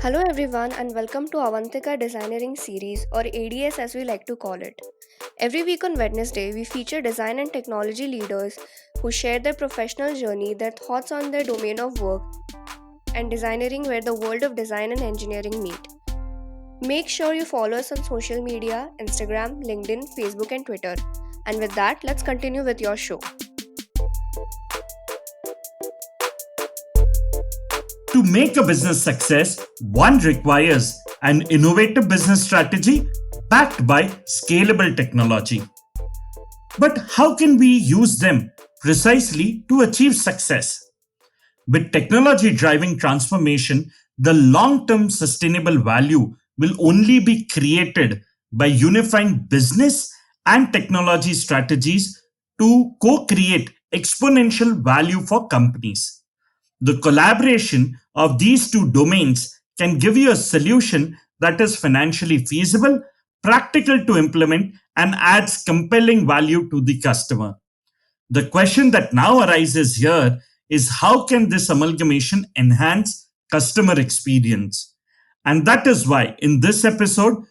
Hello everyone and welcome to Avantika Designeering series or ADS as we like to call it. Every week on Wednesday we feature design and technology leaders who share their professional journey, their thoughts on their domain of work and designeering where the world of design and engineering meet. Make sure you follow us on social media, Instagram, LinkedIn, Facebook and Twitter. And with that, let's continue with your show. To make a business success, one requires an innovative business strategy backed by scalable technology. But how can we use them precisely to achieve success? With technology driving transformation, the long term sustainable value will only be created by unifying business and technology strategies to co create exponential value for companies. The collaboration of these two domains can give you a solution that is financially feasible, practical to implement, and adds compelling value to the customer. The question that now arises here is how can this amalgamation enhance customer experience? And that is why in this episode,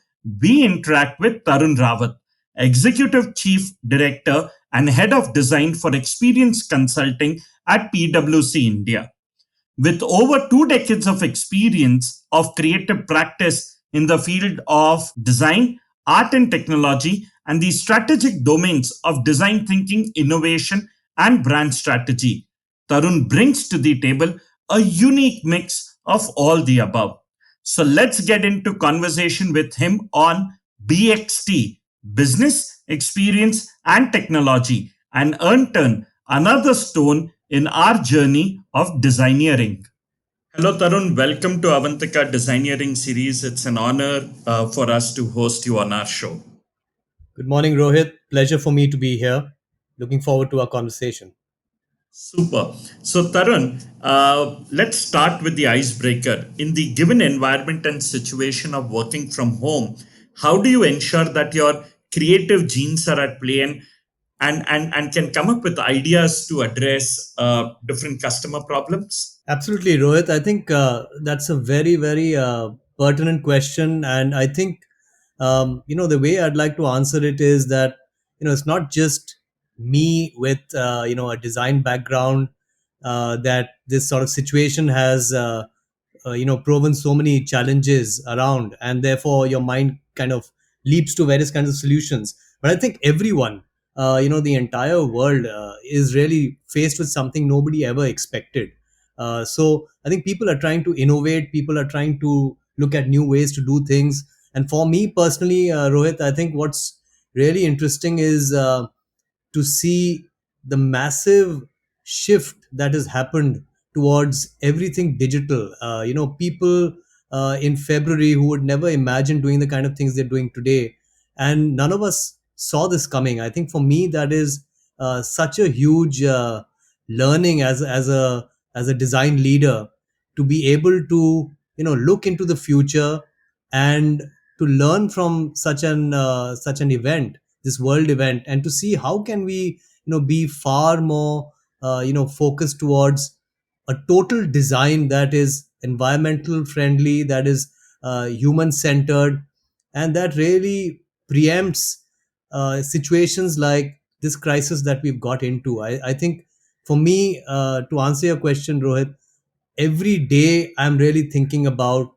we interact with Tarun Rawat, Executive Chief Director and Head of Design for Experience Consulting at PwC India. With over 2 decades of experience of creative practice in the field of design, art, and technology, and the strategic domains of design thinking, innovation, and brand strategy, Tarun brings to the table a unique mix of all the above. So let's get into conversation with him on BXT, business, experience, and technology, and turn another stone in our journey of designeering. Hello, Tarun. Welcome to Avantika Designeering series. It's an honor for us to host you on our show. Good morning, Rohit. Pleasure for me to be here. Looking forward to our conversation. Super. So, Tarun, let's start with the icebreaker. In the given environment and situation of working from home, how do you ensure that your creative genes are at play and can come up with ideas to address different customer problems? Absolutely, Rohit. I think that's a very pertinent question. And I think, the way I'd like to answer it is that, it's not just me with, a design background that this sort of situation has, proven so many challenges around. And therefore, your mind kind of leaps to various kinds of solutions. But I think everyone, the entire world is really faced with something nobody ever expected. So I think people are trying to innovate, people are trying to look at new ways to do things. And for me personally, Rohit, I think what's really interesting is to see the massive shift that has happened towards everything digital. People in February who would never imagine doing the kind of things they're doing today, and none of us saw this coming. I think for me that is such a huge learning as a design leader, to be able to look into the future and to learn from such an event, this world event, and to see how can we be far more focused towards a total design that is environmental friendly, that is human centered, and that really preempts situations like this crisis that we've got into. I think for me, to answer your question, Rohit, every day I'm really thinking about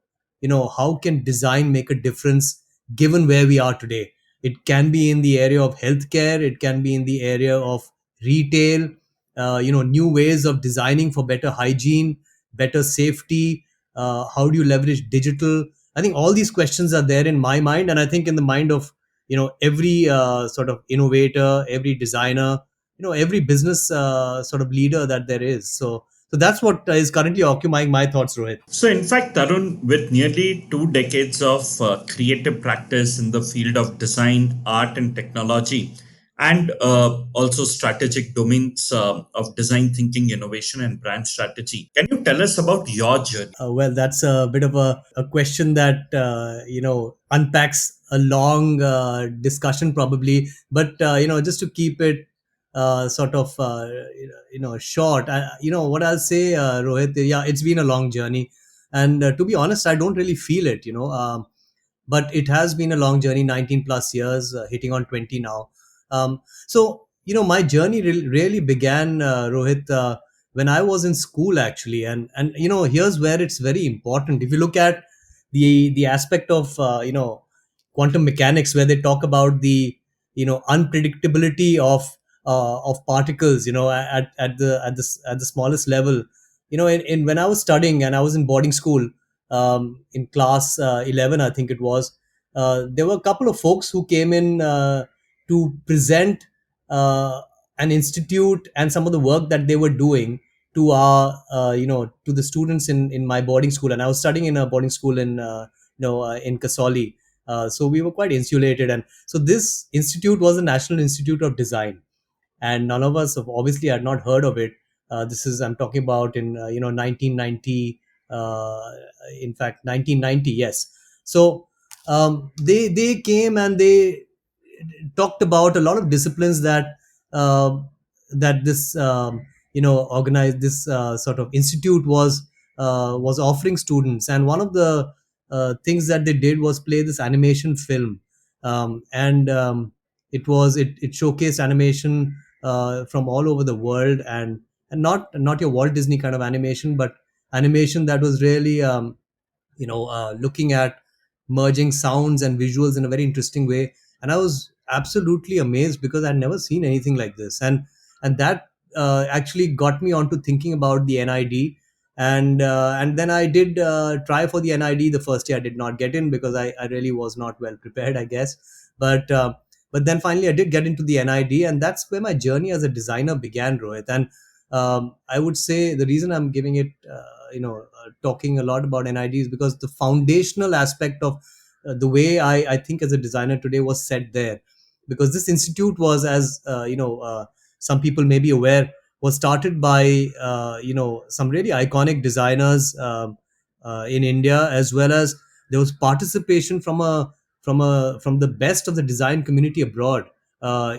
how can design make a difference given where we are today. It can be in the area of healthcare, it can be in the area of retail, new ways of designing for better hygiene, better safety. How do you leverage digital? I think all these questions are there in my mind, and I think in the mind of every sort of innovator, every designer, every business sort of leader that there is. So that's what is currently occupying my thoughts, Rohit. So, in fact, Tarun, with nearly 2 decades of creative practice in the field of design, art, and technology, and also strategic domains of design thinking, innovation, and brand strategy, can you tell us about your journey? Well, that's a bit of a question that unpacks a long discussion probably, but just to keep it sort of short, what I'll say, Rohit, yeah, it's been a long journey. And to be honest, I don't really feel it, but it has been a long journey, 19 plus years, hitting on 20 now. So my journey really began, Rohit, when I was in school, actually. And here's where it's very important. If you look at the aspect of quantum mechanics, where they talk about the unpredictability of particles, at the smallest level. In when I was studying and I was in boarding school, in class 11, I think it was, there were a couple of folks who came in to present uh, an institute and some of the work that they were doing to our to the students in my boarding school. And I was studying in a boarding school in Kasoli. So we were quite insulated, and so this institute was the National Institute of Design, and none of us have obviously had not heard of it. This is, I'm talking about, in 1990, uh, in fact 1990, yes. So they came and they talked about a lot of disciplines uh, that this organized, this sort of institute was offering students. And one of the things that they did was play this animation film, and it showcased animation from all over the world, and not your Walt Disney kind of animation, but animation that was really looking at merging sounds and visuals in a very interesting way. And I was absolutely amazed because I'd never seen anything like this. And that actually got me onto thinking about the NID. And then I did try for the NID. The first year I did not get in because I really was not well prepared, I guess. But then finally I did get into the NID, and that's where my journey as a designer began, Rohit. And I would say the reason I'm giving it talking a lot about NID is because the foundational aspect of the way I think as a designer today was set there. Because this institute was, as some people may be aware, was started by some really iconic designers in India, as well as there was participation from the best of the design community abroad,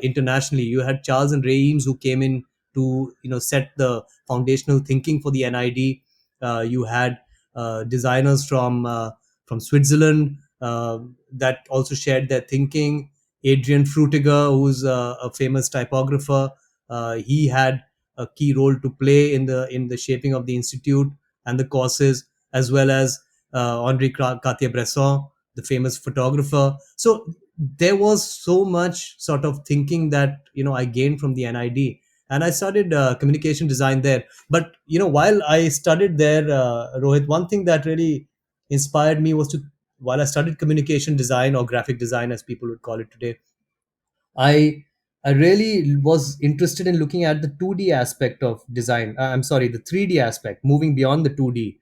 internationally. You had Charles and Ray Eames, who came in to set the foundational thinking for the NID. You had designers from Switzerland that also shared their thinking. Adrian Frutiger, who's a famous typographer, he had a key role to play in the shaping of the institute and the courses, as well as Henri Cartier-Bresson, the famous photographer. So there was so much sort of thinking that I gained from the NID, and I studied communication design there. But while I studied there, Rohit, one thing that really inspired me was to, while I studied communication design, or graphic design as people would call it today, I I really was interested in looking at the 2D aspect of design. I'm sorry, the 3D aspect, moving beyond the 2D,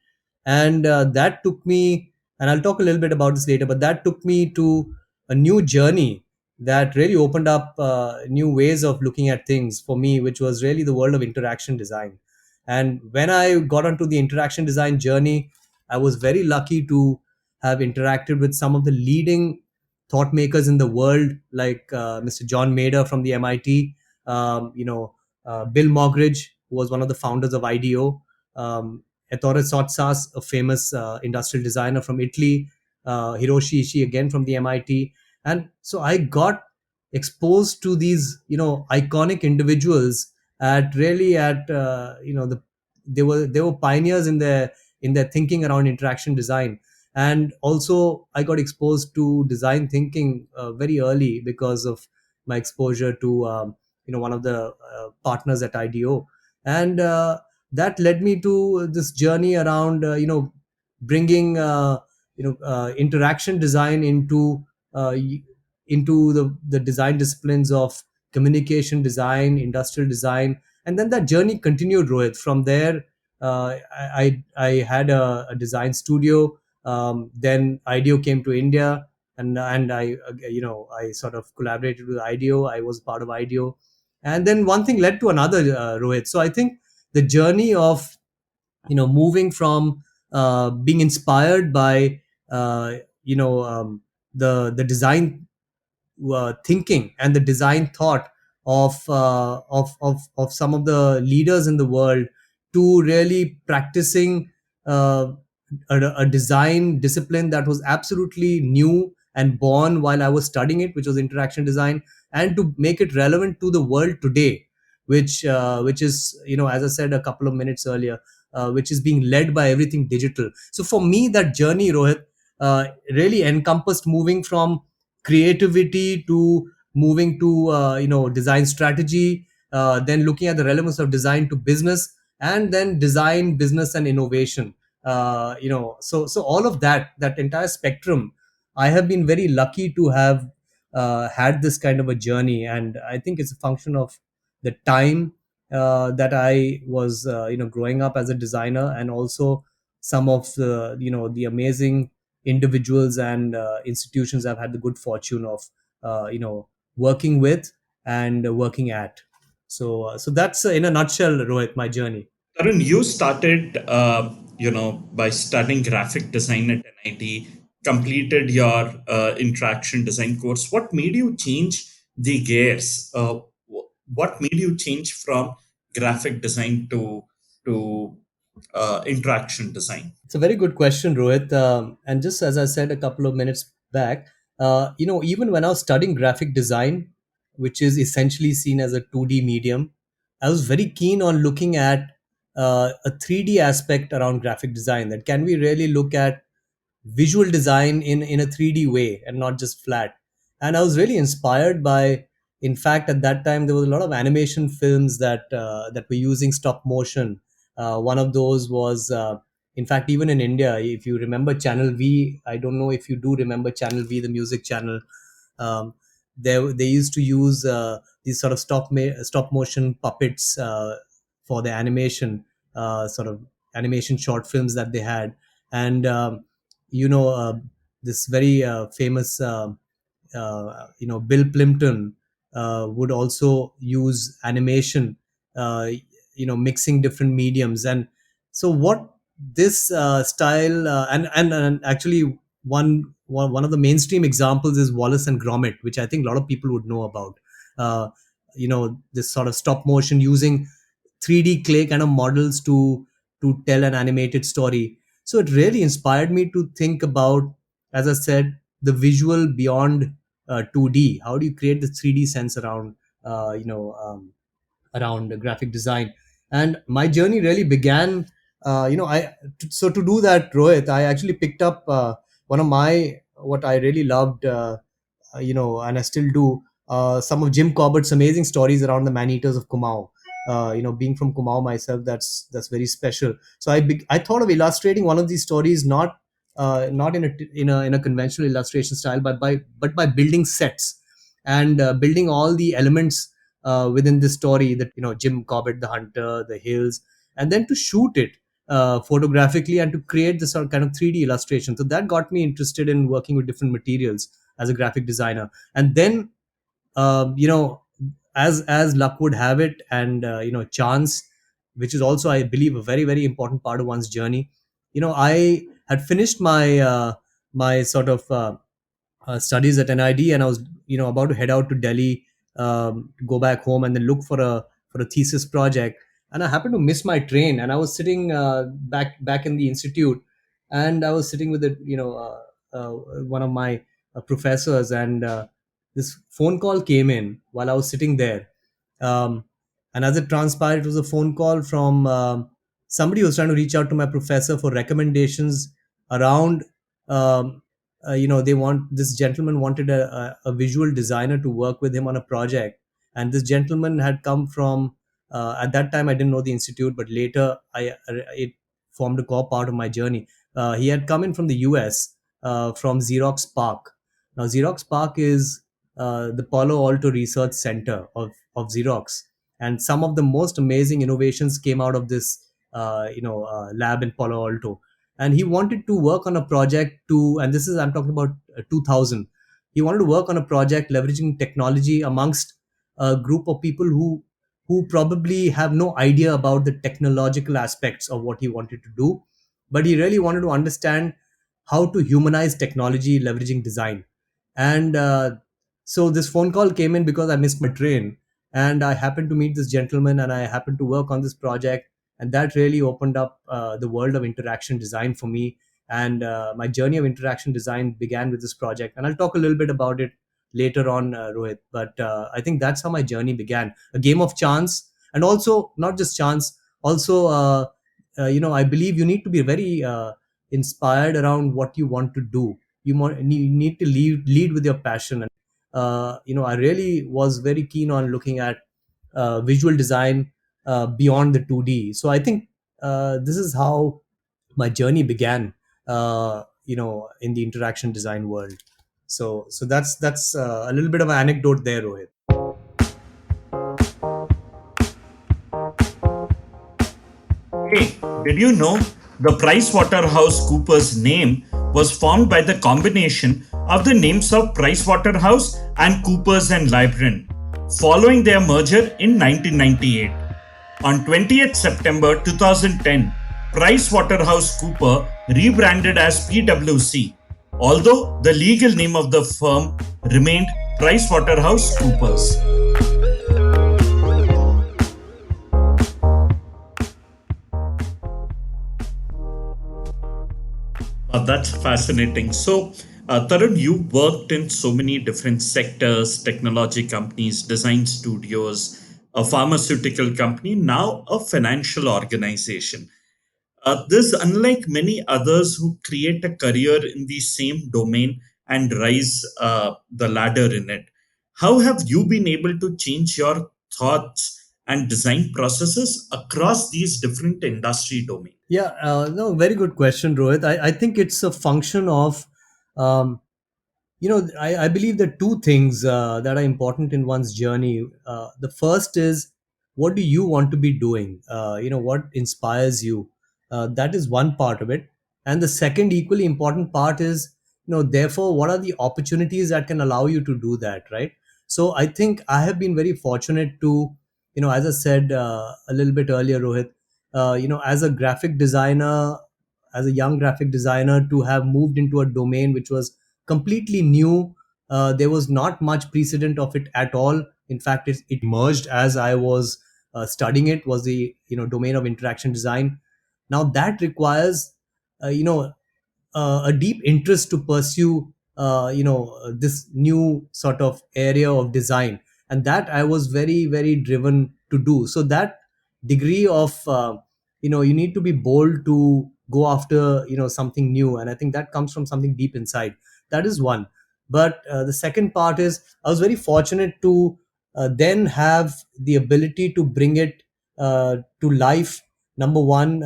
and that took me. And I'll talk a little bit about this later. But that took me to a new journey that really opened up new ways of looking at things for me, which was really the world of interaction design. And when I got onto the interaction design journey, I was very lucky to have interacted with some of the leading thought makers in the world, like Mr. John Mader from the MIT, Bill Mogridge, who was one of the founders of IDEO, Ettore Sotsas, a famous industrial designer from Italy, Hiroshi Ishii, again from the MIT. And so I got exposed to these, iconic individuals at really at, they were pioneers in their thinking around interaction design. And also I got exposed to design thinking very early because of my exposure to one of the partners at IDEO. And that led me to this journey around bringing interaction design into the design disciplines of communication design, industrial design. And then that journey continued, Rohit. From there, I had a design studio. Then IDEO came to India, and I sort of collaborated with IDEO. I was part of IDEO, and then one thing led to another, Rohit. So I think the journey of moving from being inspired by uh, you know um, the design thinking and the design thought of some of the leaders in the world, to really practicing uh, a design discipline that was absolutely new and born while I was studying it, which was interaction design, and to make it relevant to the world today, which is, as I said a couple of minutes earlier, which is being led by everything digital. So for me, that journey, Rohit, really encompassed moving from creativity to moving to design strategy, then looking at the relevance of design to business, and then design, business, and innovation. So all of that entire spectrum, I have been very lucky to have had this kind of a journey, and I think it's a function of the time that I was growing up as a designer, and also some of the amazing individuals and institutions I've had the good fortune of working with and working at. So that's in a nutshell, Rohit, my journey. Tarun, you started, by studying graphic design at NIT, completed your interaction design course. What made you change the gears? What made you change from graphic design to interaction design? It's a very good question, Rohit. And just as I said a couple of minutes back, even when I was studying graphic design, which is essentially seen as a 2D medium, I was very keen on looking at a 3D aspect around graphic design. That can we really look at visual design in a 3D way and not just flat. And I was really inspired by, in fact, at that time there was a lot of animation films that were using stop motion. One of those was, in fact, even in India, if you remember Channel V, I don't know if you do remember Channel V, the music channel. Um, they used to use these sort of stop motion puppets for the animation, sort of animation short films that they had. And you know uh, this very famous Bill Plimpton would also use animation, uh, mixing different mediums. And so what this style and actually one of the mainstream examples is Wallace and Gromit, which I think a lot of people would know about. uh, this sort of stop motion using 3D clay kind of models to tell an animated story. So it really inspired me to think about, as I said, the visual beyond 2D. How do you create the 3D sense around around graphic design? And my journey really began. So to do that, Rohit, I actually picked up one of my what I really loved. And I still do, some of Jim Corbett's amazing stories around the man eaters of Kumau. Being from Kumau myself, that's very special. So I thought of illustrating one of these stories, not in a conventional illustration style, but by building sets and building all the elements within this story, that Jim Corbett, the hunter, the hills, and then to shoot it photographically and to create this sort of kind of 3D illustration. So that got me interested in working with different materials as a graphic designer. And then, you know as luck would have it, and chance, which is also, I believe, a very very important part of one's journey. I had finished my sort of studies at NID, and I was about to head out to Delhi, to go back home and then look for a thesis project. And I happened to miss my train, and I was sitting back in the institute, and I was sitting with one of my professors, and this phone call came in while I was sitting there. um, and as it transpired, it was a phone call from somebody who was trying to reach out to my professor for recommendations around, they want this gentleman wanted a visual designer to work with him on a project. And this gentleman had come from, at that time I didn't know the institute, but later it formed a core part of my journey. He had come in from the US, from Xerox Park. Now Xerox Park is the Palo Alto Research Center of Xerox, and some of the most amazing innovations came out of this lab in Palo Alto. And he wanted to work on a project and this is, I'm talking about 2000. He wanted to work on a project leveraging technology amongst a group of people who probably have no idea about the technological aspects of what he wanted to do, but he really wanted to understand how to humanize technology leveraging design. And so this phone call came in because I missed my train, and I happened to meet this gentleman, and I happened to work on this project. and that really opened up the world of interaction design for me. And my journey of interaction design began with this project, and I'll talk a little bit about it later on, Rohit. But I think that's how my journey began, a game of chance, and also not just chance, also I believe you need to be very inspired around what you want to do. You need to lead with your passion. And I really was very keen on looking at visual design beyond the 2D. So I think this is how my journey began, in the interaction design world. So that's a little bit of an anecdote there, Rohit. Hey, did you know the PricewaterhouseCoopers name was formed by the combination of the names of Pricewaterhouse and Coopers and Lybrand following their merger in 1998? On 20th September 2010, PricewaterhouseCooper rebranded as PwC, although the legal name of the firm remained PricewaterhouseCoopers. That's fascinating. So, Tarun, you worked in so many different sectors, technology companies, design studios, a pharmaceutical company, now a financial organization. This, unlike many others who create a career in the same domain and rise the ladder in it, how have you been able to change your thoughts and design processes across these different industry domains? Yeah, no, very good question, Rohit. I think it's a function of um, I believe there are two things that are important in one's journey. The first is, what do you want to be doing? What inspires you? That is one part of it. And the second equally important part is, therefore, what are the opportunities that can allow you to do that, right? So I think I have been very fortunate to, as I said a little bit earlier, Rohit, as a graphic designer, as a young graphic designer, to have moved into a domain which was completely new. There was not much precedent of it at all. In fact, it emerged as I was studying it, was the domain of interaction design. Now that requires a deep interest to pursue this new sort of area of design, and that I was very very driven to do. So that degree of you need to be bold to go after something new, and I think that comes from something deep inside. That is one. But the second part is, I was very fortunate to then have the ability to bring it to life. Number one,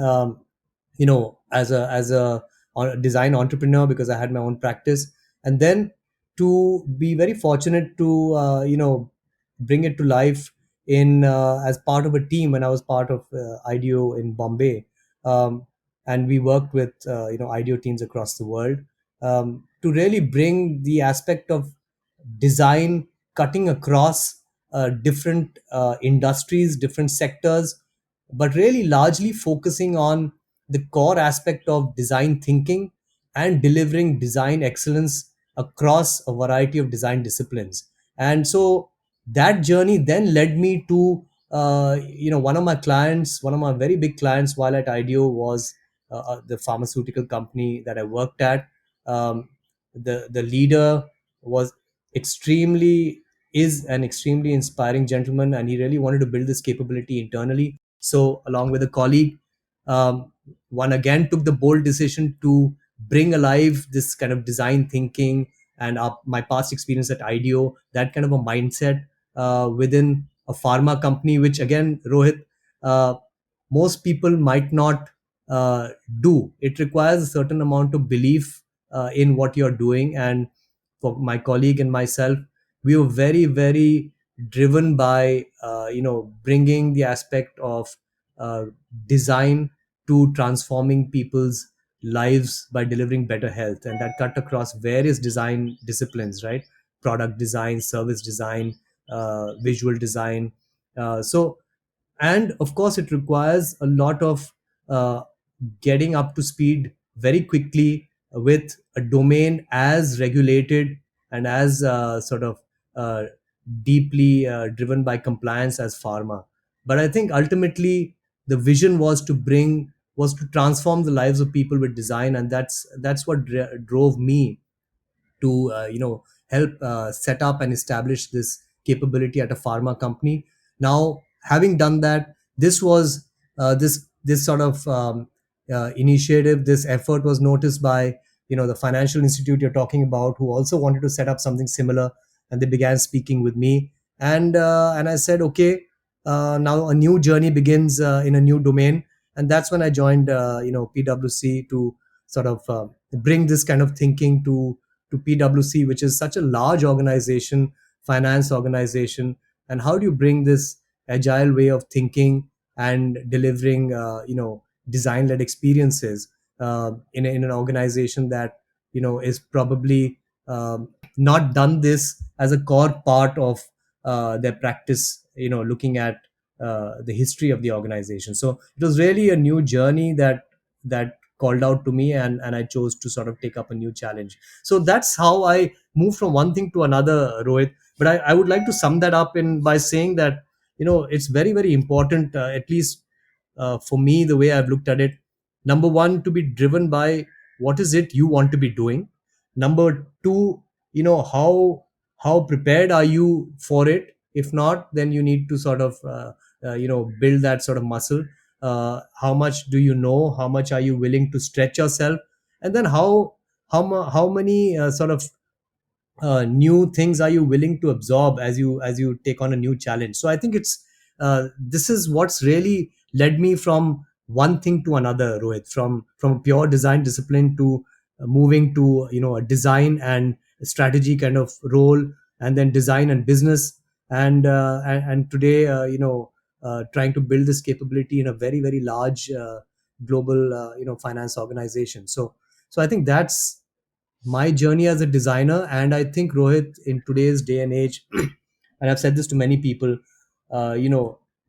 as a design entrepreneur, because I had my own practice, and then to be very fortunate to bring it to life in as part of a team when I was part of IDEO in Bombay. Um, and we worked with IDEO teams across the world to really bring the aspect of design cutting across different industries, different sectors, but really largely focusing on the core aspect of design thinking and delivering design excellence across a variety of design disciplines. And so that journey then led me to one of my clients, one of my very big clients while at IDEO was the pharmaceutical company that I worked at. The leader was extremely is an extremely inspiring gentleman, and he really wanted to build this capability internally. So along with a colleague, one again took the bold decision to bring alive this kind of design thinking and my past experience at IDEO, that kind of a mindset within a pharma company, which again, Rohit, uh, most people might not uh, do. It requires a certain amount of belief in what you're doing. And for my colleague and myself, we were very very driven by bringing the aspect of uh, design to transforming people's lives by delivering better health, and that cut across various design disciplines, right? Product design, service design, visual design. So and of course it requires a lot of uh, getting up to speed very quickly with a domain as regulated and as uh, deeply driven by compliance as pharma. But I think ultimately the vision was to transform the lives of people with design, and that's what drove me to help set up and establish this capability at a pharma company. Now, having done that, this sort of initiative, this effort was noticed by the financial institute you're talking about, who also wanted to set up something similar, and they began speaking with me, and I said, okay, now a new journey begins in a new domain, and that's when I joined PwC to sort of bring this kind of thinking to PwC, which is such a large organization, finance organization, and how do you bring this agile way of thinking and delivering, design-led experiences in an organization that is probably not done this as a core part of their practice. Looking at the history of the organization, so it was really a new journey that called out to me, and I chose to sort of take up a new challenge. So that's how I moved from one thing to another, Rohit. But I would like to sum that up in by saying that it's very, very important, at least for me, the way I've looked at it. Number one, to be driven by what is it you want to be doing. Number two, how prepared are you for it. If not, then you need to sort of build that sort of muscle. How much do you know? How much are you willing to stretch yourself? And then how many sort of new things are you willing to absorb as you take on a new challenge? So I think it's this is what's really led me from one thing to another, Rohit, from a pure design discipline to moving to a design and strategy kind of role, and then design and business, and today trying to build this capability in a very, very large global finance organization. So I think that's my journey as a designer. And I think, Rohit, in today's day and age, and I've said this to many people,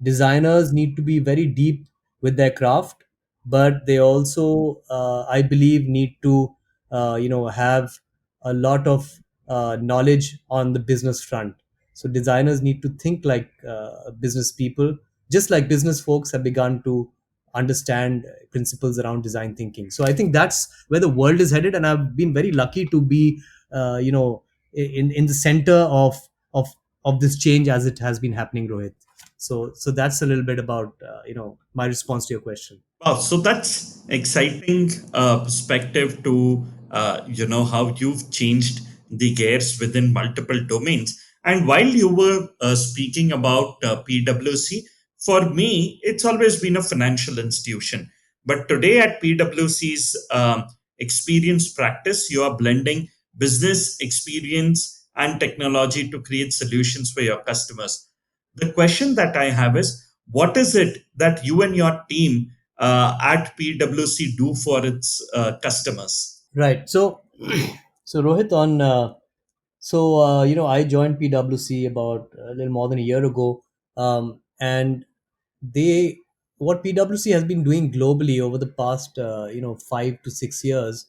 designers need to be very deep with their craft, but they also, I believe, need to have a lot of knowledge on the business front. So designers need to think like business people, just like business folks have begun to understand principles around design thinking. So I think that's where the world is headed, and I've been very lucky to be in the center of this change as it has been happening, Rohit. So that's a little bit about my response to your question. Wow, so that's exciting perspective to how you've changed the gears within multiple domains. And while you were speaking about PwC, for me, it's always been a financial institution. But today at PwC's experience practice, you are blending business experience and technology to create solutions for your customers. The question that I have is, what is it that you and your team at PwC do for its customers? Right. So Rohit, on I joined PwC about a little more than a year ago, and they what PwC has been doing globally over the past 5 to 6 years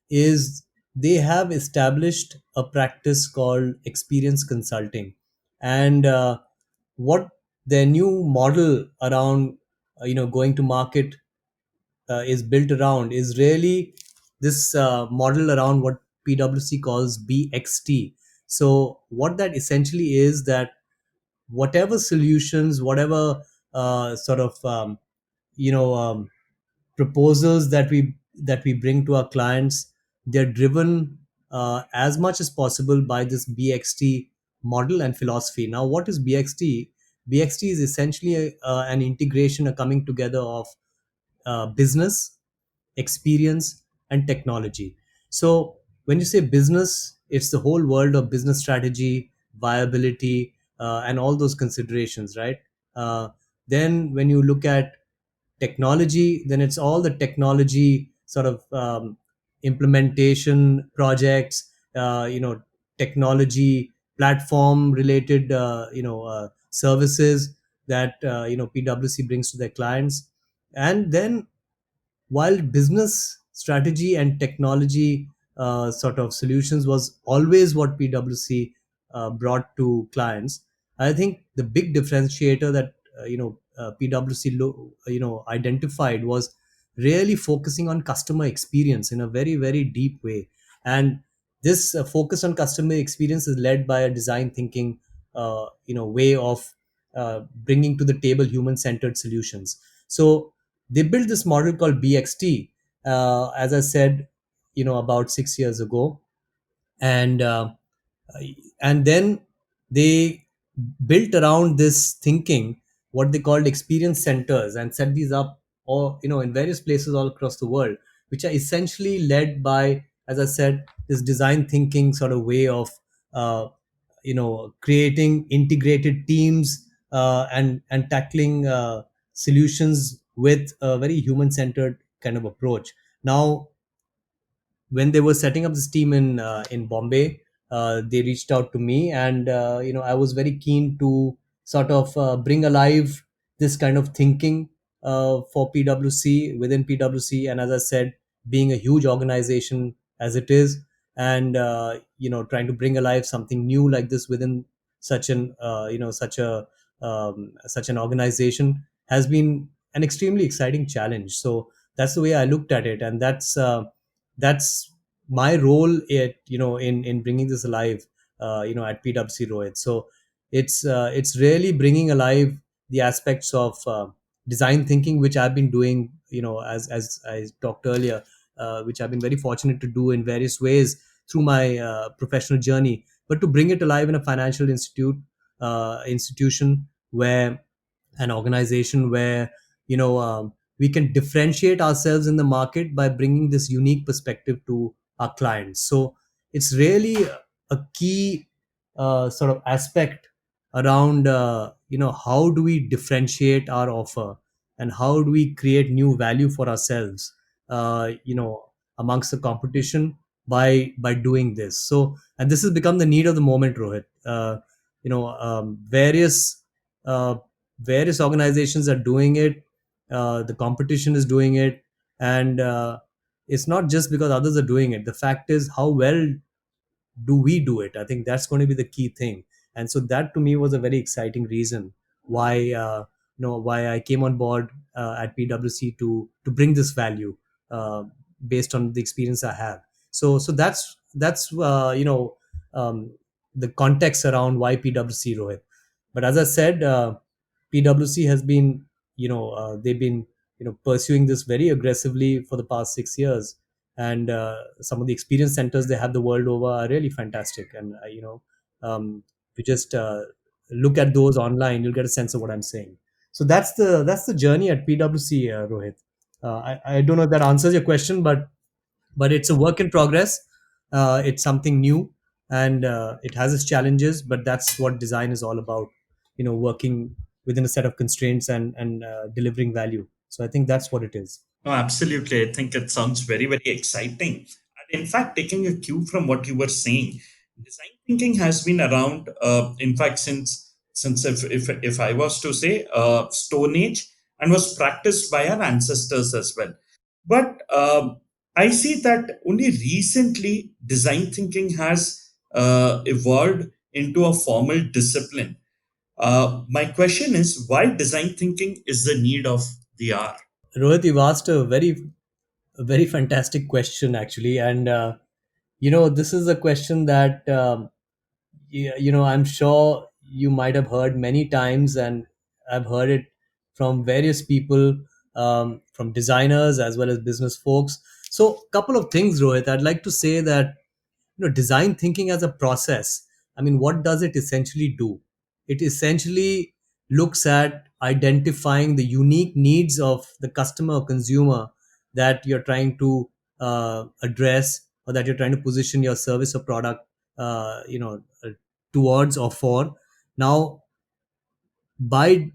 is they have established a practice called experience consulting, and what their new model around going to market is built around is really this model around what PwC calls BXT. So what that essentially is that whatever solutions, whatever sort of proposals that we bring to our clients, they're driven as much as possible by this BXT model and philosophy. Now, what is BXT? BXT is essentially an integration, a coming together of business, experience, and technology. So when you say business, it's the whole world of business strategy, viability, and all those considerations, right? Uh, then when you look at technology, then it's all the technology sort of implementation projects, technology platform related, services that PwC brings to their clients. And then while business strategy and technology sort of solutions was always what PwC brought to clients, I think the big differentiator that PwC identified was really focusing on customer experience in a very very deep way. And this focus on customer experience is led by a design thinking way of bringing to the table human centered solutions. So they built this model called BXT, as I said, about 6 years ago. And uh, and then they built around this thinking what they called experience centers, and set these up all in various places all across the world, which are essentially led by, as I said, this design thinking sort of way of creating integrated teams, and tackling solutions with a very human centered kind of approach. Now, when they were setting up this team in Bombay, they reached out to me, and I was very keen to sort of bring alive this kind of thinking for PwC, within PwC, and as I said, being a huge organization as it is, and trying to bring alive something new like this within such an organization has been an extremely exciting challenge. So that's the way I looked at it, and that's my role in bringing this alive at PwC Rohit. So it's really bringing alive the aspects of design thinking, which I've been doing, as I talked earlier, which I've been very fortunate to do in various ways through my professional journey, but to bring it alive in a financial institution, where an organization where we can differentiate ourselves in the market by bringing this unique perspective to our clients. So it's really a key sort of aspect around how do we differentiate our offer, and how do we create new value for ourselves amongst the competition by doing this. So, and this has become the need of the moment, Rohit. Uh, you know um, various uh, various organizations are doing it. The competition is doing it, and it's not just because others are doing it. The fact is, how well do we do it? I think that's going to be the key thing. And so that to me was a very exciting reason why I came on board at PwC to bring this value, uh, based on the experience I have. So that's the context around why PwC, Rohit. But as I said, PwC has been, they've been, pursuing this very aggressively for the past 6 years. And some of the experience centers they have the world over are really fantastic. And, if you just look at those online, you'll get a sense of what I'm saying. So that's the journey at PwC, Rohit. I don't know if that answers your question, but it's a work in progress. It's something new, and it has its challenges, but that's what design is all about. Working within a set of constraints, and delivering value. So I think that's what it is. No, absolutely. I think it sounds very, very exciting. And in fact, taking a cue from what you were saying, design thinking has been around. In fact, since if I was to say, Stone Age, and was practiced by our ancestors as well. But I see that only recently design thinking has evolved into a formal discipline. My question is, why design thinking is the need of the hour? Rohit, you've asked a very fantastic question, actually. And this is a question that I'm sure you might have heard many times, and I've heard it from various people, from designers as well as business folks. So, a couple of things, Rohit. I'd like to say that design thinking as a process, I mean, what does it essentially do? It essentially looks at identifying the unique needs of the customer or consumer that you're trying to address, or that you're trying to position your service or product towards or for. Now, by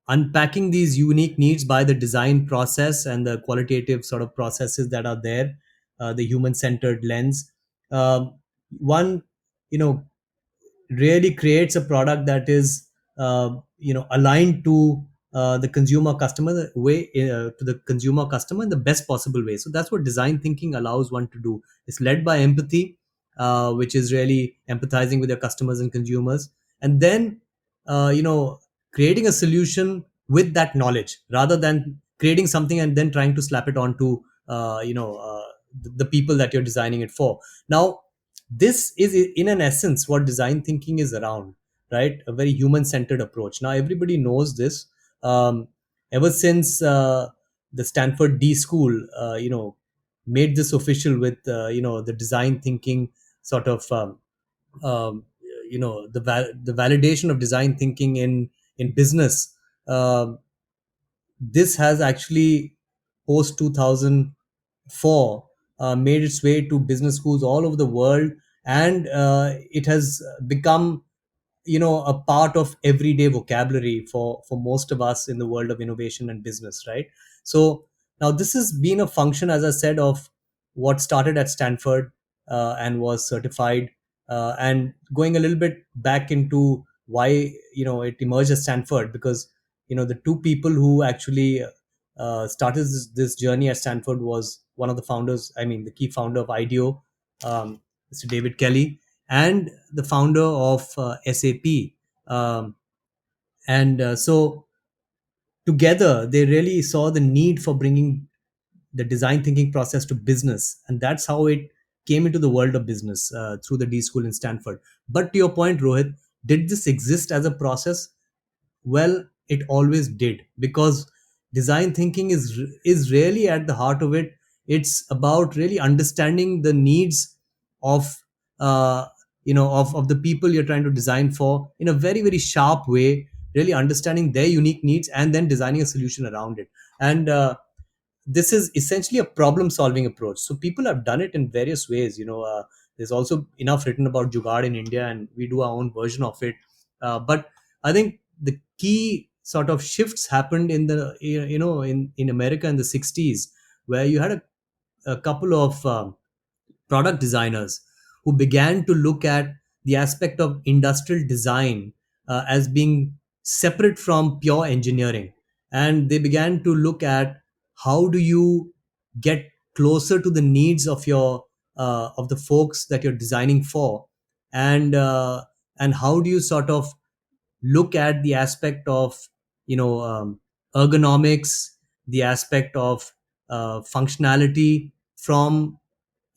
unpacking these unique needs by the design process and the qualitative sort of processes that are there, the human centered lens, one you know really creates a product that is aligned to the consumer customer, the way to the consumer customer in the best possible way. So that's what design thinking allows one to do. It's led by empathy, which is really empathizing with your customers and consumers, and then uh, you know creating a solution with that knowledge rather than creating something and then trying to slap it onto the people that you're designing it for. Now, this is in an essence what design thinking is around, right? A very human centered approach. Now everybody knows this. um, Ever since the Stanford D School made this official with the design thinking sort of um, the validation of design thinking in business. um this has actually post 2004 made its way to business schools all over the world, and it has become a part of everyday vocabulary for most of us in the world of innovation and business, right? So now this has been a function, as I said, of what started at Stanford and was certified, and going a little bit back into why it emerged at Stanford, because the two people who actually started this journey at Stanford was one of the founders, I mean the key founder of IDEO, Mr. David Kelly, and the founder of SAP. And so together they really saw the need for bringing the design thinking process to business, and that's how it came into the world of business through the D School in Stanford. But to your point, Rohit, did this exist as a process? Well, it always did, because design thinking is really at the heart of it. It's about really understanding the needs of of the people you're trying to design for in a very very sharp way, really understanding their unique needs and then designing a solution around it. And this is essentially a problem solving approach. So people have done it in various ways. There's also enough written about jugaad in India, and we do our own version of it. But I think the key sort of shifts happened in the in America in the 60s, where you had a couple of product designers who began to look at the aspect of industrial design as being separate from pure engineering. And they began to look at how do you get closer to the needs of your of the folks that you're designing for, and and how do you sort of look at the aspect of ergonomics, the aspect of functionality from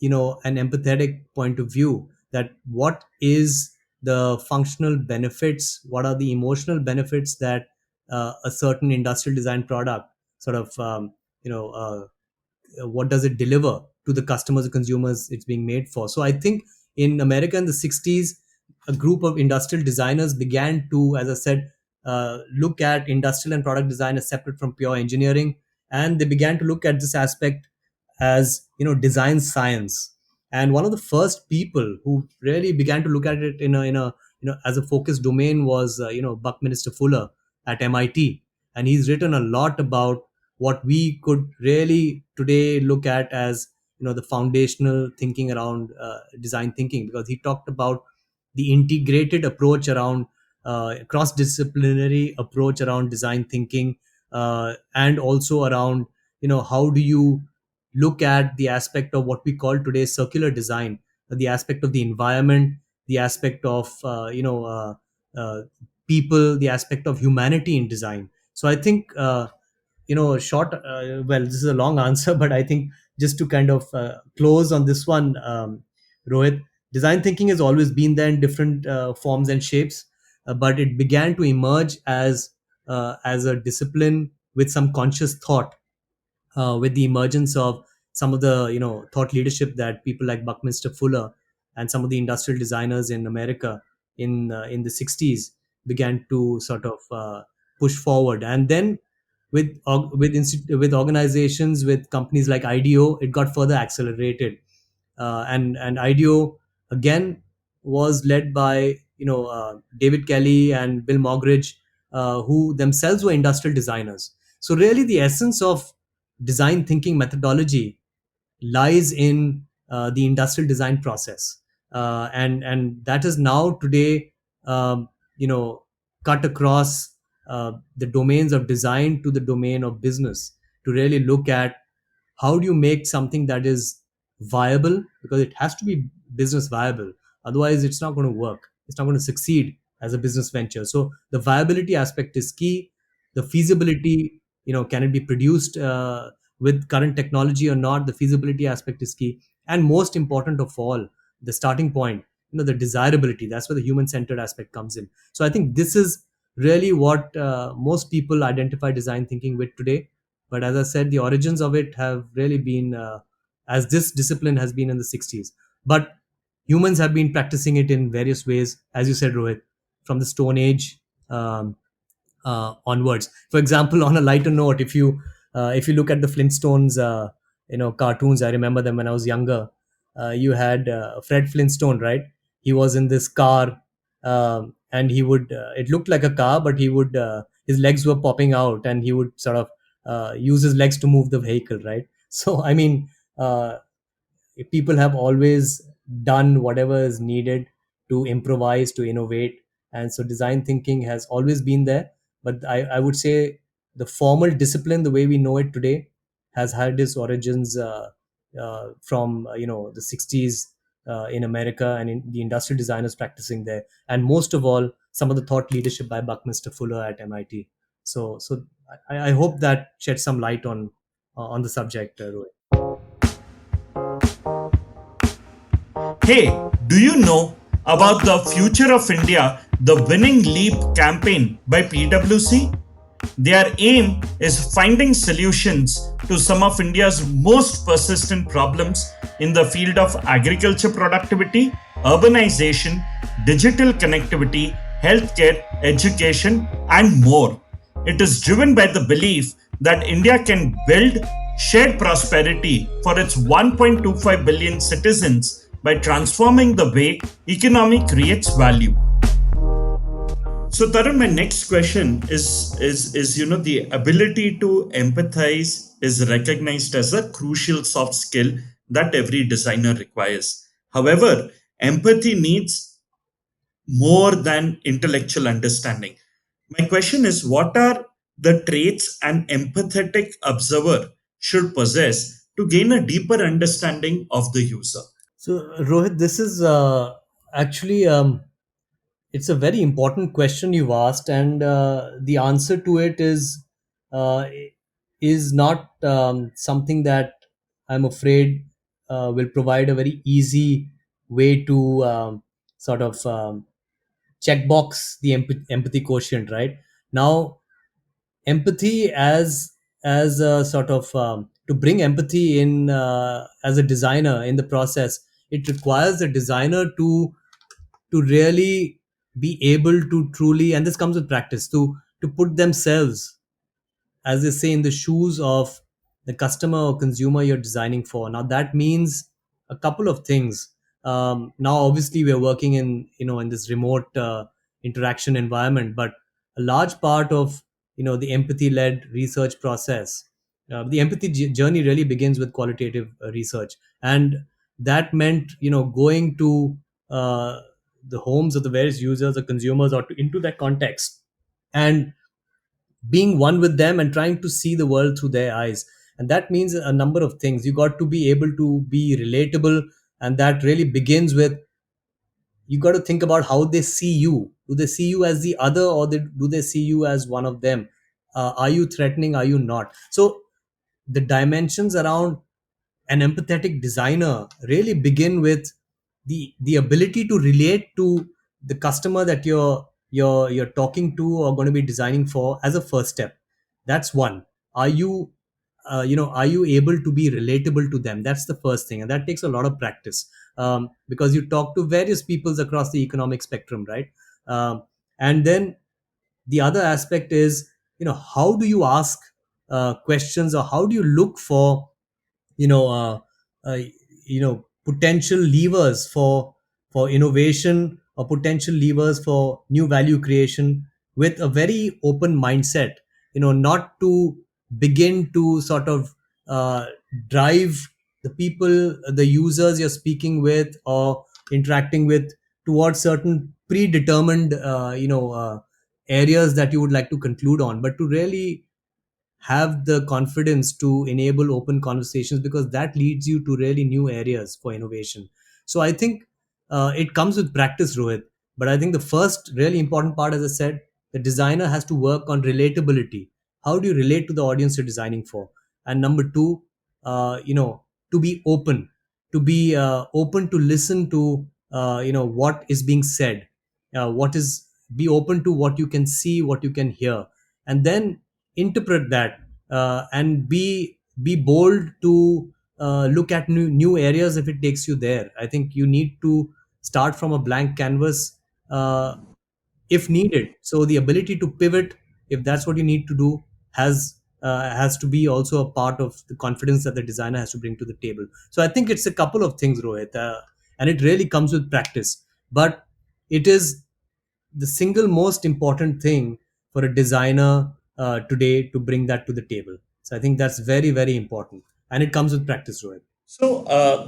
an empathetic point of view, that what is the functional benefits, what are the emotional benefits that a certain industrial design product sort of what does it deliver to the customers or consumers it's being made for. So I think in America in the 60s, a group of industrial designers began to, as I said, look at industrial and product design as separate from pure engineering, and they began to look at this aspect as design science. And one of the first people who really began to look at it in a as a focus domain was Buckminster Fuller at MIT. And he's written a lot about what we could really today look at as the foundational thinking around design thinking, because he talked about the integrated approach around cross disciplinary approach around design thinking, and also around how do you look at the aspect of what we call today circular design, the aspect of the environment, the aspect of uh, people, the aspect of humanity in design. So I think short well, this is a long answer, but I think just to kind of close on this one, Rohit, design thinking has always been there in different forms and shapes, but it began to emerge as a discipline with some conscious thought, with the emergence of some of the thought leadership that people like Buckminster Fuller and some of the industrial designers in America in the 60s began to sort of push forward. And then with organizations, with companies like IDEO, it got further accelerated. And IDEO again was led by David Kelly and Bill Mogridge, who themselves were industrial designers. So really, the essence of design thinking methodology lies in the industrial design process, and that is now today you know cut across the domains of design to the domain of business, to really look at how do you make something that is viable, because it has to be business viable, otherwise it's not going to work, it's not going to succeed as a business venture. So the viability aspect is key. The feasibility, can it be produced with current technology or not? The feasibility aspect is key. And most important of all, the starting point, the desirability. That's where the human centered aspect comes in. So I think this is really what most people identify design thinking with today. But as I said, the origins of it have really been, as this discipline has been in the 60s. But humans have been practicing it in various ways, as you said, Rohit, from the Stone Age onwards. For example, on a lighter note, if you look at the Flintstones, cartoons, I remember them when I was younger. You had Fred Flintstone, right? He was in this car, and he would. It looked like a car, but he would. His legs were popping out, and he would sort of use his legs to move the vehicle, right? So, I mean, people have always done whatever is needed to improvise, to innovate. And so design thinking has always been there. But I would say the formal discipline, the way we know it today, has had its origins from the 60s in America, and in the industrial designers practicing there. And most of all, some of the thought leadership by Buckminster Fuller at MIT. So I hope that sheds some light on the subject, Rohit. Hey, do you know about the Future of India, the Winning Leap campaign by PwC? Their aim is finding solutions to some of India's most persistent problems in the field of agriculture productivity, urbanization, digital connectivity, healthcare, education, and more. It is driven by the belief that India can build shared prosperity for its 1.25 billion citizens by transforming the way economy creates value. So Tarun, my next question is the ability to empathize is recognized as a crucial soft skill that every designer requires. However, empathy needs more than intellectual understanding. My question is, what are the traits an empathetic observer should possess to gain a deeper understanding of the user? So, Rohit, this is actually it's a very important question you've asked, and the answer to it uh, is not something that I'm afraid will provide a very easy way to sort of checkbox the empathy quotient. Right now, empathy as a sort of to bring empathy in as a designer in the process, it requires the designer to really be able to truly, and this comes with practice, to put themselves, as they say, in the shoes of the customer or consumer you're designing for. Now that means a couple of things. Now obviously we're working in in this remote interaction environment, but a large part of the empathy led research process, the empathy journey really begins with qualitative research. And that meant going to uh, the homes of the various users or consumers, or into that context, and being one with them and trying to see the world through their eyes. And that means a number of things. You got to be able to be relatable, and that really begins with, you got to think about how they see you. Do they see you as the other, or do they see you as one of them? Are you threatening, are you not? So the dimensions around an empathetic designer really begin with the ability to relate to the customer that you're talking to or going to be designing for as a first step. That's one. Are you are you able to be relatable to them? That's the first thing, and that takes a lot of practice, because you talk to various peoples across the economic spectrum, right? And then the other aspect is, how do you ask questions, or how do you look for you know uh, uh, potential levers for innovation, or potential levers for new value creation, with a very open mindset, not to begin to sort of uh, drive the people, the users you're speaking with or interacting with, towards certain predetermined areas that you would like to conclude on, but to really have the confidence to enable open conversations, because that leads you to really new areas for innovation. So I think it comes with practice, Rohit. But I think the first really important part, as I said, the designer has to work on relatability. How do you relate to the audience you're designing for? And number two, to be open, to be open to listen to what is being said, what is be open to what you can see, what you can hear, and then interpret that, and be bold to look at new areas if it takes you there. I think you need to start from a blank canvas uh, if needed. So the ability to pivot, if that's what you need to do, has to be also a part of the confidence that the designer has to bring to the table. So I think it's a couple of things, Rohit, and it really comes with practice. But it is the single most important thing for a designer today to bring that to the table. So I think that's very, very important, and it comes with practice, Rohit. So,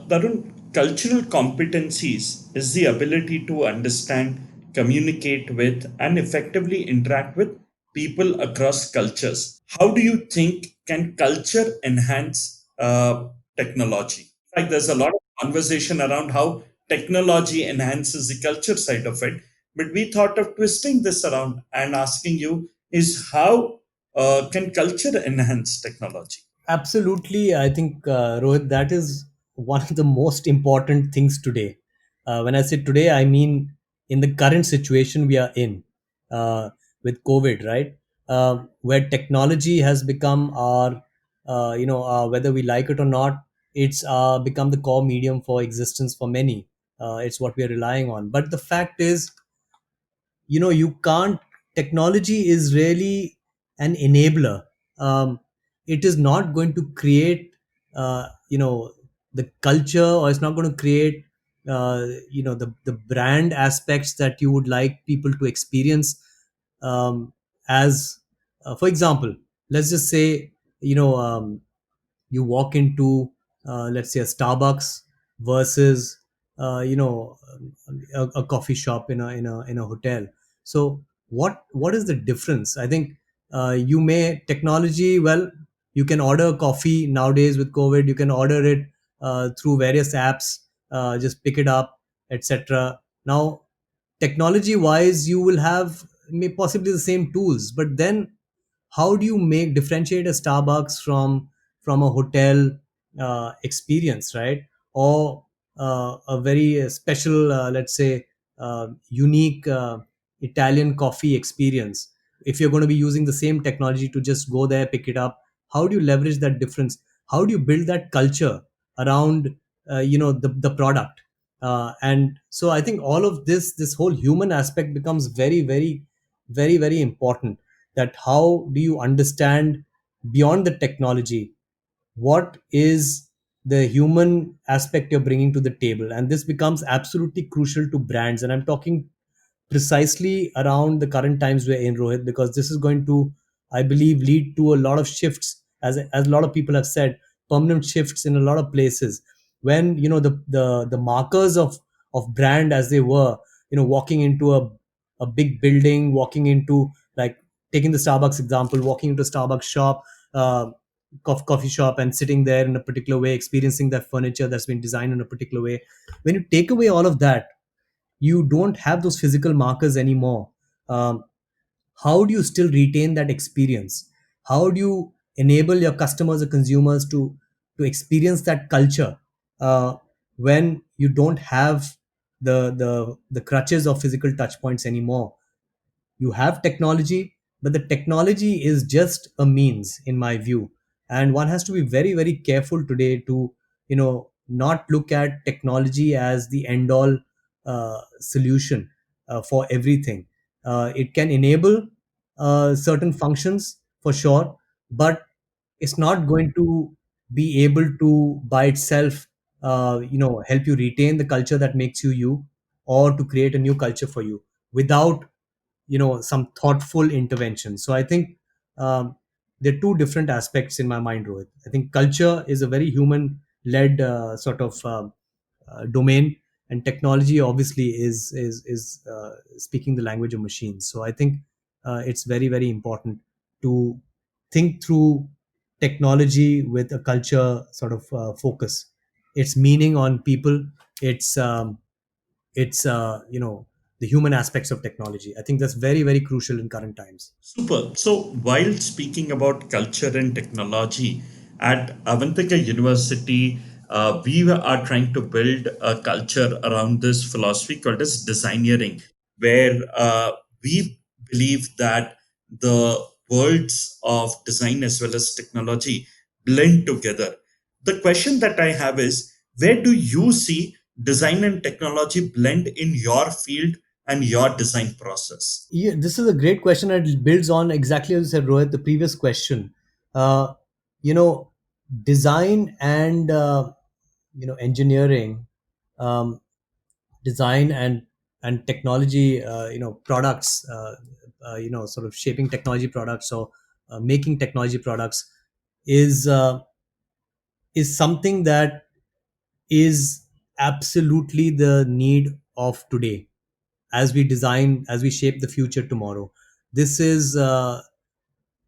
Tarun, cultural competencies is the ability to understand, communicate with, and effectively interact with people across cultures. How do you think can culture enhance technology? In fact, there's a lot of conversation around how technology enhances the culture side of it, but we thought of twisting this around and asking you is how can culture enhance technology? Absolutely, I think, Rohit, that is one of the most important things today. When I say today, I mean in the current situation we are in, with COVID, right? Where technology has become our, whether we like it or not, it's become the core medium for existence for many. It's what we are relying on. But the fact is, you can't, technology is really an enabler. It is not going to create the culture, or it's not going to create the brand aspects that you would like people to experience. As For example, let's just say, you walk into, let's say, a Starbucks versus a coffee shop in a hotel. So what is the difference? I think, you may technology, well, you can order coffee nowadays with COVID, you can order it through various apps, just pick it up, etc. Now, technology wise, you will have possibly the same tools, but then how do you make differentiate a Starbucks from a hotel experience, right? Or a very special, let's say, unique Italian coffee experience. If you're going to be using the same technology to just go there, pick it up, how do you leverage that difference? How do you build that culture around the product? And so I think all of this whole human aspect becomes very, very, very, very important. That how do you understand beyond the technology, what is the human aspect you're bringing to the table? And this becomes absolutely crucial to brands, and I'm talking precisely around the current times we're in, Rohit, because this is going to, I believe, lead to a lot of shifts, as a lot of people have said, permanent shifts in a lot of places. When the markers of brand, as they were, walking into a big building, walking into, like, taking the Starbucks example, walking into a Starbucks shop, coffee shop, and sitting there in a particular way, experiencing that furniture that's been designed in a particular way. When you take away all of that, you don't have those physical markers anymore. um, how do you still retain that experience? How do you enable your customers or consumers to experience that culture, when you don't have the crutches of physical touch points anymore? You have technology, but the technology is just a means, in my view. And one has to be very, very careful today to not look at technology as the end all solution for everything. It can enable certain functions for sure, but it's not going to be able to by itself help you retain the culture that makes you you, or to create a new culture for you without some thoughtful intervention. So I think, um, there are two different aspects in my mind, Rohit. I think culture is a very human led sort of domain, and technology obviously is speaking the language of machines. So I think it's very, very important to think through technology with a culture sort of focus, its meaning on people, its its the human aspects of technology. I think that's very, very crucial in current times. Super. So, while speaking about culture and technology, at Avantika University, we are trying to build a culture around this philosophy called as designeering, where we believe that the worlds of design as well as technology blend together. The question that I have is, where do you see design and technology blend in your field and your design process? Yeah, this is a great question, and it builds on exactly as you said, Rohit, the previous question. Uh, you know, design and engineering, um, design and technology, products, sort of shaping technology products, or making technology products is something that is absolutely the need of today, as we shape the future tomorrow. This is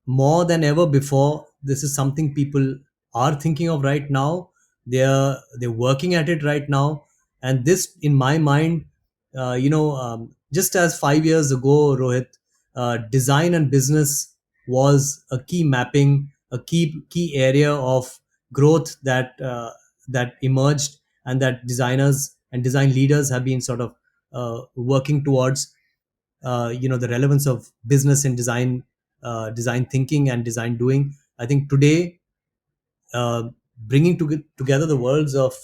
more than ever before. This is something people are thinking of right now. They're working at it right now. And this, in my mind, just as 5 years ago, Rohit, design and business was a key mapping, a key area of growth that emerged, and that designers and design leaders have been sort of working towards. The relevance of business and design thinking and design doing. I think today, uh, bringing together the worlds of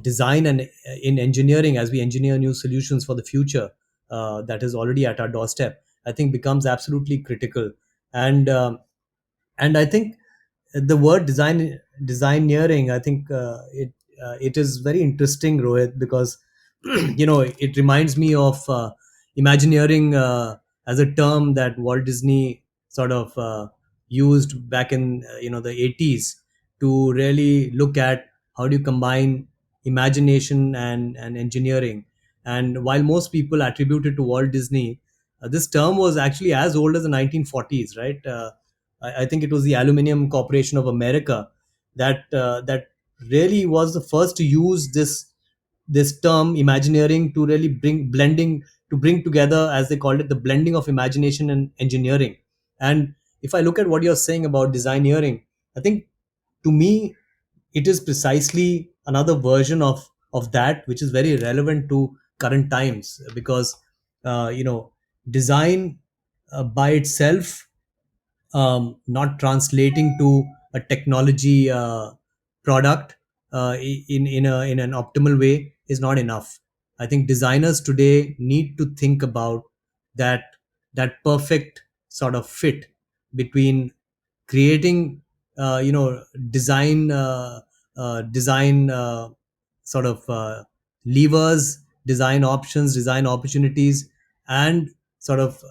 design and in engineering, as we engineer new solutions for the future, that is already at our doorstep, I think becomes absolutely critical. And um, and I think the word designeering, I think it is very interesting, Rohit, because it reminds me of Imagineering, as a term that Walt Disney sort of used back in the 80s, to really look at how do you combine imagination and engineering. And while most people attribute it to Walt Disney, this term was actually as old as the 1940s, right? I think it was the Aluminium Corporation of America that really was the first to use this term Imagineering, to really bring together, as they called it, the blending of imagination and engineering. And if I look at what you're saying about designeering, I think, to me, it is precisely another version of that, which is very relevant to current times, because design by itself, not translating to a technology product in an optimal way, is not enough. I think designers today need to think about that perfect sort of fit between creating design design sort of levers, design options, design opportunities, and sort of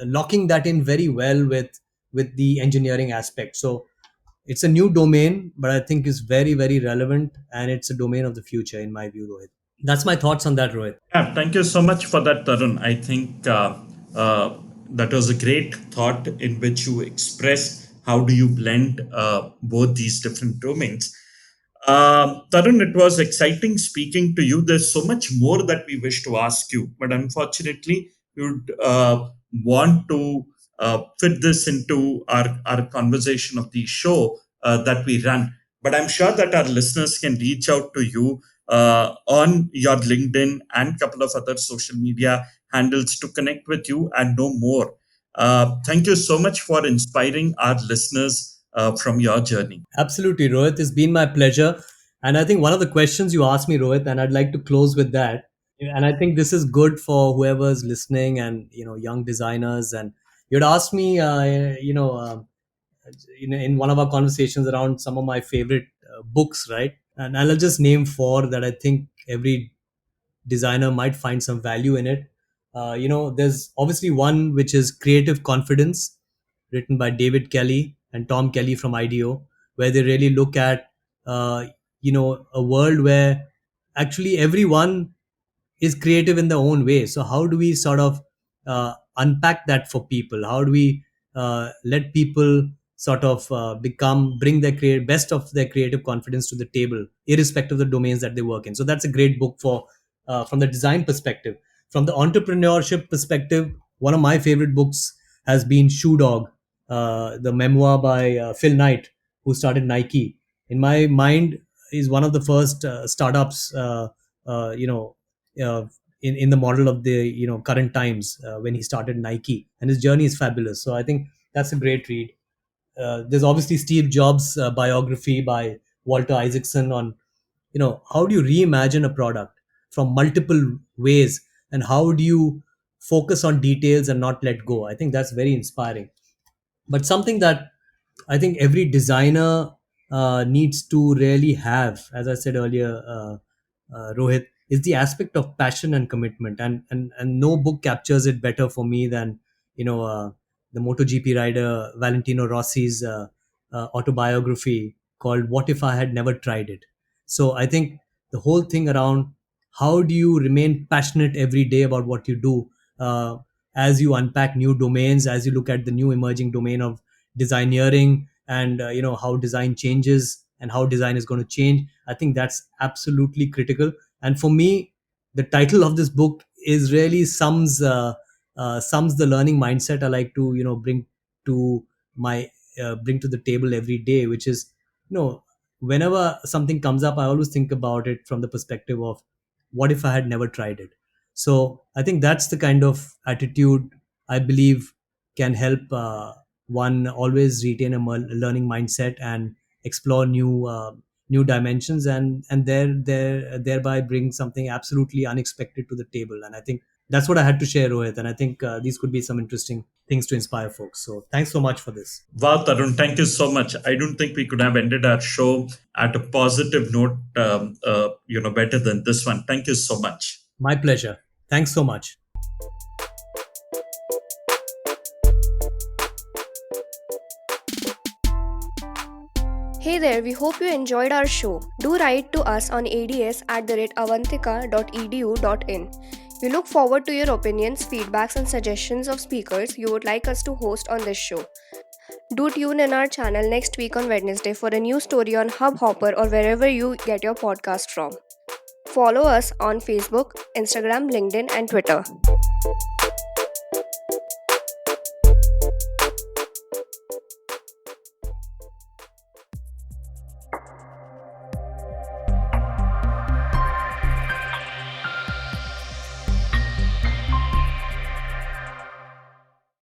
locking that in very well with the engineering aspect. So it's a new domain, but I think is very, very relevant, and it's a domain of the future, in my view, Rohit. That's my thoughts on that, Rohit. Yeah, thank you so much for that, Tarun. I think uh, that was a great thought in which you expressed how do you blend both these different domains. Tarun, it was exciting speaking to you. There's so much more that we wish to ask you, but unfortunately, we would want to fit this into our conversation of the show that we run. But I'm sure that our listeners can reach out to you on your LinkedIn and couple of other social media handles to connect with you and know more. Thank you so much for inspiring our listeners from your journey. Absolutely, Rohit. It's been my pleasure. And I think one of the questions you asked me, Rohit, and I'd like to close with that. And I think this is good for whoever's listening, and young designers. And you'd asked me, in one of our conversations, around some of my favorite books, right? And I'll just name four that I think every designer might find some value in it. There's obviously one which is Creative Confidence, written by David Kelly and Tom Kelly from IDEO, where they really look at a world where actually everyone is creative in their own way. So how do we sort of unpack that for people? How do we let people sort of bring their best of their creative confidence to the table, irrespective of the domains that they work in? So that's a great book for from the design perspective. From the entrepreneurship perspective, one of my favorite books has been Shoe Dog, the memoir by Phil Knight, who started Nike. In my mind, is one of the first startups, uh, in the model of the current times, when he started Nike, and his journey is fabulous. So I think that's a great read. There's obviously Steve Jobs' biography by Walter Isaacson on how do you reimagine a product from multiple ways, and how do you focus on details and not let go. I think that's very inspiring. But something that I think every designer needs to really have, as I said earlier, Rohit, is the aspect of passion and commitment. And no book captures it better for me than the MotoGP rider Valentino Rossi's autobiography called "What If I Had Never Tried It." So I think the whole thing around how do you remain passionate every day about what you do, as you unpack new domains, as you look at the new emerging domain of designeering, and how design changes and how design is going to change. I think that's absolutely critical. And for me, the title of this book is really sums the learning mindset I like to to my bring to the table every day, which is whenever something comes up, I always think about it from the perspective of what if I had never tried it. So I think that's the kind of attitude I believe can help one always retain a learning mindset and explore new dimensions, and thereby bring something absolutely unexpected to the table. And I think that's what I had to share, Rohit. And I think these could be some interesting things to inspire folks. So thanks so much for this. Wow, Tarun, thank you so much. I don't think we could have ended our show at a positive note, better than this one. Thank you so much. My pleasure. Thanks so much. Hey there, we hope you enjoyed our show. Do write to us on ads@avantika.edu.in. We look forward to your opinions, feedbacks, and suggestions of speakers you would like us to host on this show. Do tune in our channel next week on Wednesday for a new story on Hubhopper or wherever you get your podcast from. Follow us on Facebook, Instagram, LinkedIn, and Twitter.